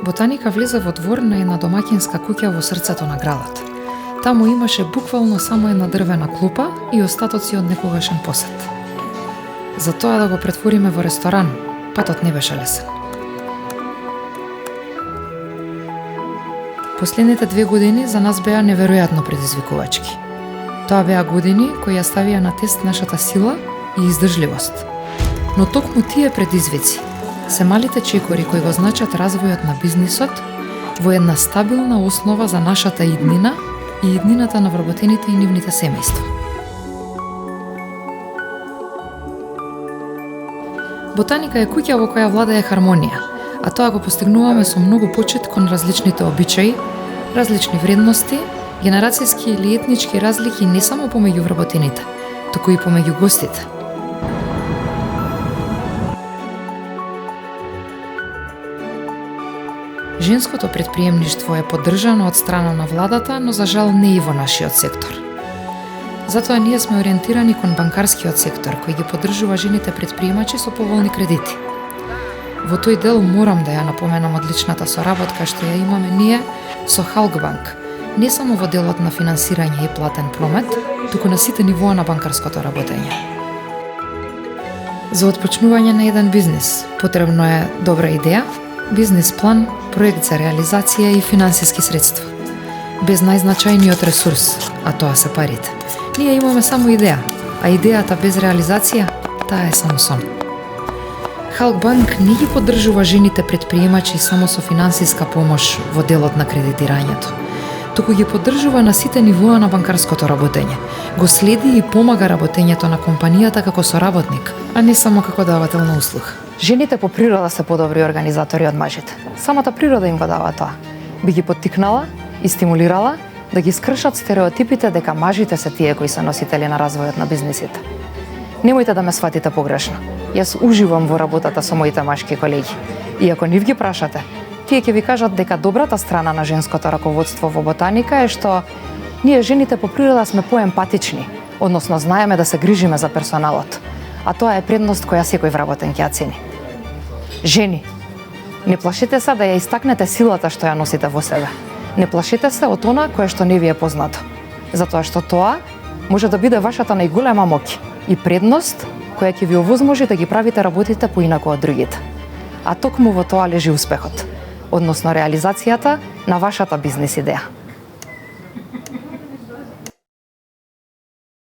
Ботаника влезе во двор на една домаќинска куќа во срцето на градот. Таму имаше буквално само една дрвена клупа и остатоци од некогашен посет. За тоа да го претвориме во ресторан, патот не беше лесен. Последните 2 години за нас беа неверојатно предизвикувачки. Тоа беа години кои ја ставија на тест нашата сила и издржливост. Но токму тие предизвици се малите чекори кои го значат развојот на бизнисот во една стабилна основа за нашата иднина и иднината на вработените и нивните семејства. Ботаника е куќа во која владее хармонија, а тоа го постигнуваме со многу почит кон различните обичаи, различни вредности, генерацијски или етнички разлики не само помеѓу вработените, туку и помеѓу гостите. Женското претприемништво е поддржано од страна на владата, но за жал не и во нашиот сектор. Затоа ние сме ориентирани кон банкарскиот сектор, кој ги поддржува жените претприемачи со поволни кредити. Во тој дел морам да ја напоменам одличната соработка што ја имаме ние со Халкбанк, не само во делот на финансирање и платен промет, туку на сите нивоа на банкарското работење. За отпочнување на еден бизнис потребно е добра идеја, бизнис план, проект за реализација и финансиски средства. Без најзначајниот ресурс, а тоа се парите. Ние имаме само идеја, а идејата без реализација, таа е само сон. Халкбанк не ги поддржува жените претприемачи само со финансиска помош во делот на кредитирањето, туку ги поддржува на сите нивоа на банкарското работење. Го следи и помага работењето на компанијата како соработник, а не само како давател на услуга. Жените по природа се подобри организатори од мажите. Самата природа им го дава тоа. Би ги поттикнала и стимулирала да ги скршат стереотипите дека мажите се тие кои се носители на развојот на бизнисите. Немојте да ме сватите погрешно. Јас уживам во работата со моите машки колеги. И ако нив ги прашате, тие ќе ви кажат дека добрата страна на женското раководство во ботаника е што ние жените по природа сме поемпатични, односно знаеме да се грижиме за персоналот. А тоа е предност која секој вработен ќе ја цени. Жени, не плашете се да ја истакнете силата што ја носите во себе. Не плашете се од она кое што не ви е познато. Затоа што тоа може да биде вашата најголема моќ и предност која ќе ви овозможи да ги правите работите поинаку од другите. А токму во тоа лежи успехот, односно реализацијата на вашата бизнис идеја.